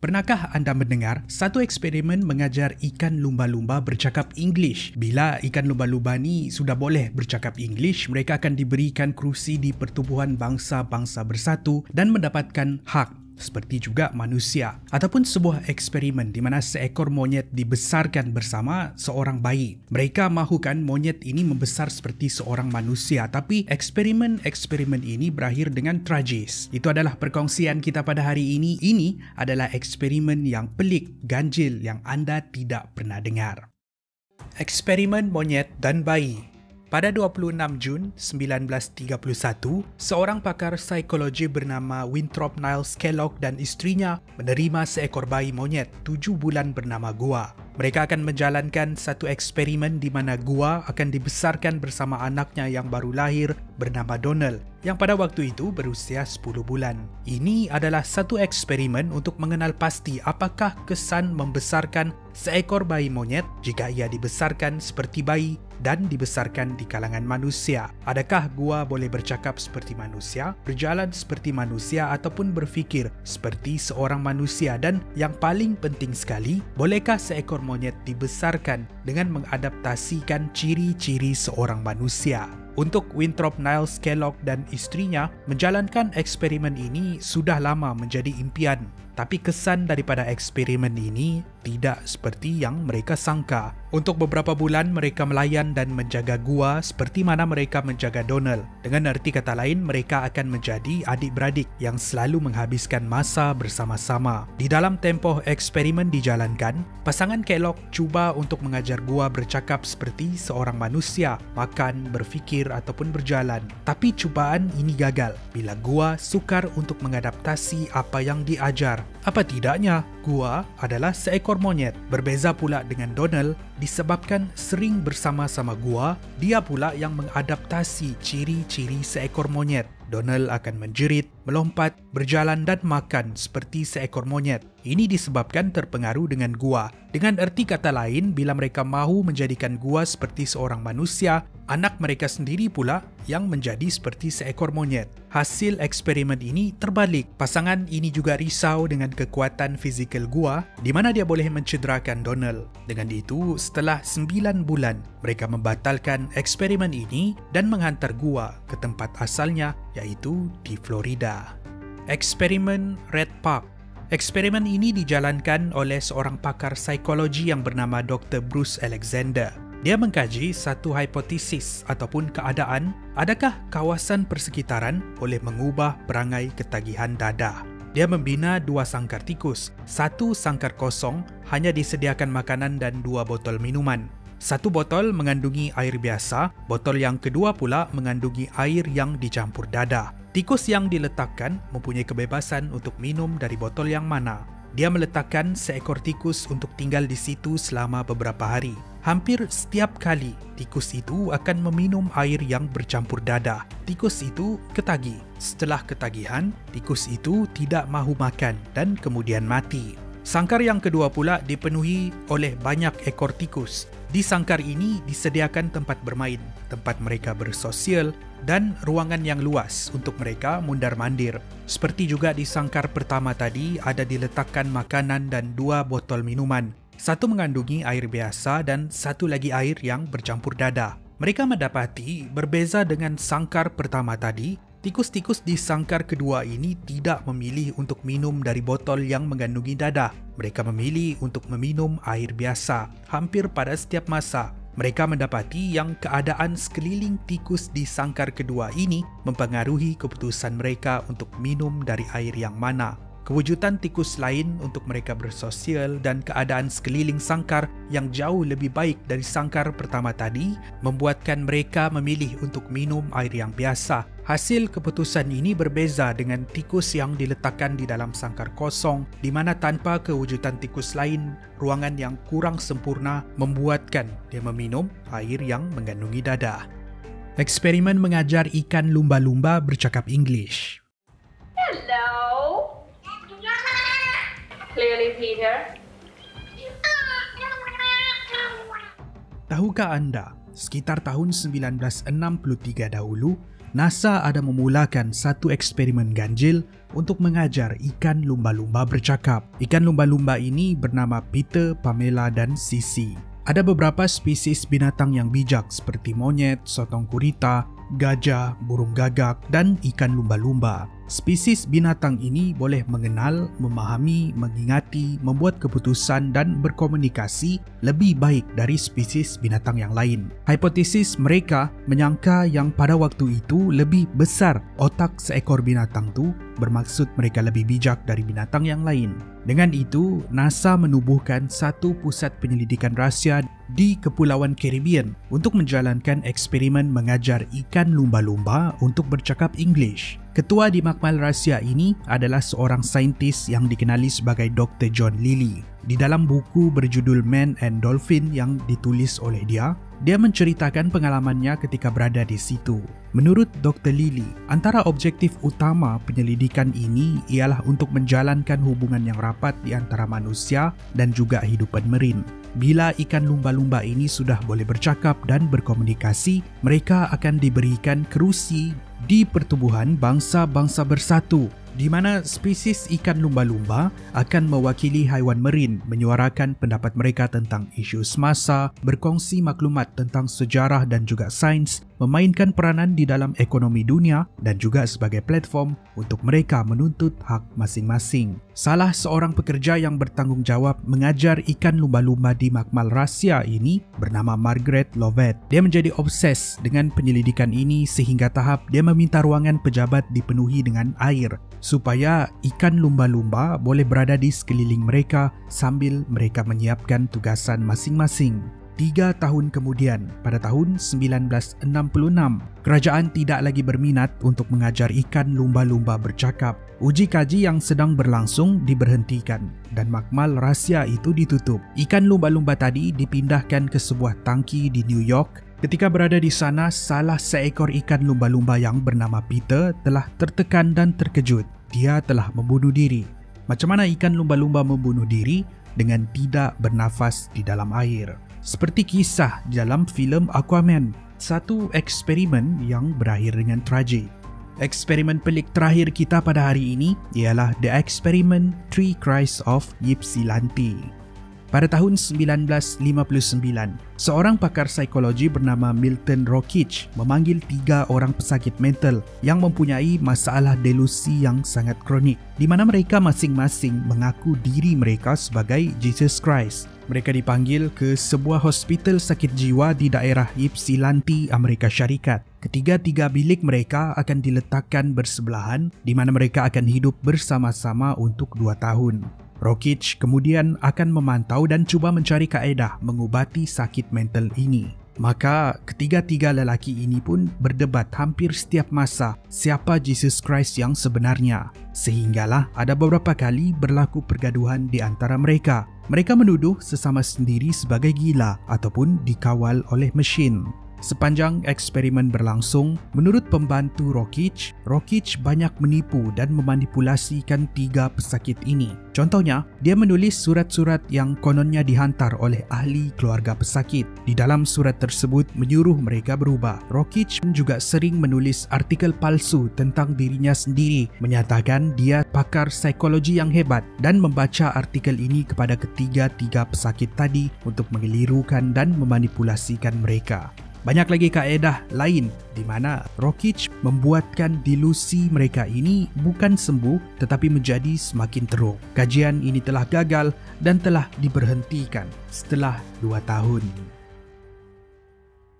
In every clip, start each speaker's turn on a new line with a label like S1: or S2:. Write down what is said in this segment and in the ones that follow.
S1: Pernahkah anda mendengar satu eksperimen mengajar ikan lumba-lumba bercakap English? Bila ikan lumba-lumba ni sudah boleh bercakap English, mereka akan diberikan kerusi di Pertubuhan Bangsa-Bangsa Bersatu dan mendapatkan hak seperti juga manusia. Ataupun sebuah eksperimen di mana seekor monyet dibesarkan bersama seorang bayi. Mereka mahukan monyet ini membesar seperti seorang manusia, tapi eksperimen ini berakhir dengan tragis. Itu adalah perkongsian kita pada hari ini. Ini adalah eksperimen yang pelik, ganjil yang anda tidak pernah dengar. Eksperimen monyet dan bayi. Pada 26 Jun 1931, seorang pakar psikologi bernama Winthrop Niles Kellogg dan istrinya menerima seekor bayi monyet 7 bulan bernama Gua. Mereka akan menjalankan satu eksperimen di mana Gua akan dibesarkan bersama anaknya yang baru lahir bernama Donald, yang pada waktu itu berusia 10 bulan. Ini adalah satu eksperimen untuk mengenal pasti apakah kesan membesarkan seekor bayi monyet jika ia dibesarkan seperti bayi dan dibesarkan di kalangan manusia. Adakah Gua boleh bercakap seperti manusia, berjalan seperti manusia ataupun berfikir seperti seorang manusia? Dan yang paling penting sekali, bolehkah seekor monyet dibesarkan dengan mengadaptasikan ciri-ciri seorang manusia? Untuk Winthrop Niles Kellogg dan istrinya, menjalankan eksperimen ini sudah lama menjadi impian. Tapi kesan daripada eksperimen ini tidak seperti yang mereka sangka. Untuk beberapa bulan mereka melayan dan menjaga Gua seperti mana mereka menjaga Donald. Dengan arti kata lain, mereka akan menjadi adik-beradik yang selalu menghabiskan masa bersama-sama. Di dalam tempoh eksperimen dijalankan, pasangan Kellogg cuba untuk mengajar Gua bercakap seperti seorang manusia, makan, berfikir ataupun berjalan. Tapi cubaan ini gagal bila Gua sukar untuk mengadaptasi apa yang diajar. Apa tidaknya, Gua adalah seekor monyet. Berbeza pula dengan Donald, disebabkan sering bersama-sama Gua, dia pula yang mengadaptasi ciri-ciri seekor monyet. Donald akan menjerit, melompat, berjalan dan makan seperti seekor monyet. Ini disebabkan terpengaruh dengan Gua. Dengan erti kata lain, bila mereka mahu menjadikan Gua seperti seorang manusia, anak mereka sendiri pula yang menjadi seperti seekor monyet. Hasil eksperimen ini terbalik. Pasangan ini juga risau dengan kekuatan fizikal Gua di mana dia boleh mencederakan Donald. Dengan itu, setelah 9 bulan, mereka membatalkan eksperimen ini dan menghantar Gua ke tempat asalnya, yaitu di Florida. Eksperimen Red Park. Eksperimen ini dijalankan oleh seorang pakar psikologi yang bernama Dr. Bruce Alexander. Dia mengkaji satu hipotesis ataupun keadaan, adakah kawasan persekitaran boleh mengubah perangai ketagihan dadah. Dia membina 2 sangkar tikus. Satu sangkar kosong hanya disediakan makanan dan 2 botol minuman. Satu botol mengandungi air biasa, botol yang kedua pula mengandungi air yang dicampur dadah. Tikus yang diletakkan mempunyai kebebasan untuk minum dari botol yang mana. Dia meletakkan seekor tikus untuk tinggal di situ selama beberapa hari. Hampir setiap kali, tikus itu akan meminum air yang bercampur dadah. Tikus itu ketagih. Setelah ketagihan, tikus itu tidak mahu makan dan kemudian mati. Sangkar yang kedua pula dipenuhi oleh banyak ekor tikus. Di sangkar ini disediakan tempat bermain, tempat mereka bersosial dan ruangan yang luas untuk mereka mundar-mandir. Seperti juga di sangkar pertama tadi, ada diletakkan makanan dan 2 botol minuman. Satu mengandungi air biasa dan satu lagi air yang bercampur dadah. Mereka mendapati berbeza dengan sangkar pertama tadi, tikus-tikus di sangkar kedua ini tidak memilih untuk minum dari botol yang mengandungi dadah. Mereka memilih untuk meminum air biasa hampir pada setiap masa. Mereka mendapati yang keadaan sekeliling tikus di sangkar kedua ini mempengaruhi keputusan mereka untuk minum dari air yang mana. Kewujudan tikus lain untuk mereka bersosial dan keadaan sekeliling sangkar yang jauh lebih baik dari sangkar pertama tadi membuatkan mereka memilih untuk minum air yang biasa. Hasil keputusan ini berbeza dengan tikus yang diletakkan di dalam sangkar kosong di mana tanpa kewujudan tikus lain, ruangan yang kurang sempurna membuatkan dia meminum air yang mengandungi dadah. Eksperimen mengajar ikan lumba-lumba bercakap English.
S2: Hello. Clearly, Peter.
S1: Tahukah anda, sekitar tahun 1963 dahulu, NASA ada memulakan satu eksperimen ganjil untuk mengajar ikan lumba-lumba bercakap. Ikan lumba-lumba ini bernama Peter, Pamela dan Sissy. Ada beberapa spesies binatang yang bijak seperti monyet, sotong gurita, gajah, burung gagak dan ikan lumba-lumba. Spesies binatang ini boleh mengenal, memahami, mengingati, membuat keputusan dan berkomunikasi lebih baik dari spesies binatang yang lain. Hipotesis mereka menyangka yang pada waktu itu lebih besar otak seekor binatang itu bermaksud mereka lebih bijak dari binatang yang lain. Dengan itu, NASA menubuhkan satu pusat penyelidikan rahsia di Kepulauan Caribbean untuk menjalankan eksperimen mengajar ikan lumba-lumba untuk bercakap English. Ketua di makmal rahsia ini adalah seorang saintis yang dikenali sebagai Dr. John Lilly. Di dalam buku berjudul Man and Dolphin yang ditulis oleh dia menceritakan pengalamannya ketika berada di situ. Menurut Dr. Lilly, antara objektif utama penyelidikan ini ialah untuk menjalankan hubungan yang rapat di antara manusia dan juga hidupan marin. Bila ikan lumba-lumba ini sudah boleh bercakap dan berkomunikasi, mereka akan diberikan kerusi di pertubuhan bangsa-bangsa bersatu, di mana spesies ikan lumba-lumba akan mewakili haiwan marin menyuarakan pendapat mereka tentang isu semasa, berkongsi maklumat tentang sejarah dan juga sains, memainkan peranan di dalam ekonomi dunia dan juga sebagai platform untuk mereka menuntut hak masing-masing. Salah seorang pekerja yang bertanggungjawab mengajar ikan lumba-lumba di makmal rahsia ini bernama Margaret Lovett. Dia menjadi obses dengan penyelidikan ini sehingga tahap dia meminta ruangan pejabat dipenuhi dengan air supaya ikan lumba-lumba boleh berada di sekeliling mereka sambil mereka menyiapkan tugasan masing-masing. 3 tahun kemudian, pada tahun 1966, kerajaan tidak lagi berminat untuk mengajar ikan lumba-lumba bercakap. Uji kaji yang sedang berlangsung diberhentikan dan makmal rahsia itu ditutup. Ikan lumba-lumba tadi dipindahkan ke sebuah tangki di New York. Ketika berada di sana, salah seekor ikan lumba-lumba yang bernama Peter telah tertekan dan terkejut. Dia telah membunuh diri. Macam mana ikan lumba-lumba membunuh diri? Dengan tidak bernafas di dalam air. Seperti kisah dalam filem Aquaman, satu eksperimen yang berakhir dengan tragik. Eksperimen pelik terakhir kita pada hari ini ialah The Experiment Three Cries of Ypsilanti. Pada tahun 1959, seorang pakar psikologi bernama Milton Rockich memanggil 3 orang pesakit mental yang mempunyai masalah delusi yang sangat kronik, di mana mereka masing-masing mengaku diri mereka sebagai Jesus Christ. Mereka dipanggil ke sebuah hospital sakit jiwa di daerah Ypsilanti, Amerika Syarikat. Ketiga-tiga bilik mereka akan diletakkan bersebelahan, di mana mereka akan hidup bersama-sama untuk 2 tahun. Rockich kemudian akan memantau dan cuba mencari kaedah mengubati sakit mental ini. Maka ketiga-tiga lelaki ini pun berdebat hampir setiap masa siapa Jesus Christ yang sebenarnya. Sehinggalah ada beberapa kali berlaku pergaduhan di antara mereka. Mereka menuduh sesama sendiri sebagai gila ataupun dikawal oleh mesin. Sepanjang eksperimen berlangsung, menurut pembantu Rockich banyak menipu dan memanipulasikan 3 pesakit ini. Contohnya, dia menulis surat-surat yang kononnya dihantar oleh ahli keluarga pesakit. Di dalam surat tersebut menyuruh mereka berubah. Rockich juga sering menulis artikel palsu tentang dirinya sendiri, menyatakan dia pakar psikologi yang hebat dan membaca artikel ini kepada ketiga-tiga pesakit tadi untuk mengelirukan dan memanipulasikan mereka. Banyak lagi kaedah lain di mana Rockich membuatkan delusi mereka ini bukan sembuh tetapi menjadi semakin teruk. Kajian ini telah gagal dan telah diberhentikan setelah 2 tahun.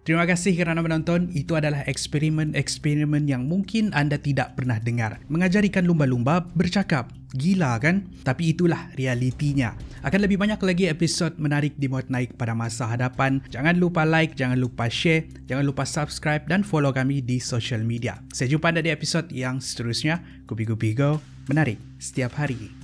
S1: Terima kasih kerana menonton. Itu adalah eksperimen-eksperimen yang mungkin anda tidak pernah dengar. Mengajar ikan lumba-lumba bercakap. Gila kan? Tapi itulah realitinya. Akan lebih banyak lagi episod menarik di Muat Naik pada masa hadapan. Jangan lupa like, jangan lupa share, jangan lupa subscribe dan follow kami di social media. Saya jumpa anda di episod yang seterusnya. Kupi-kupi go, menarik setiap hari.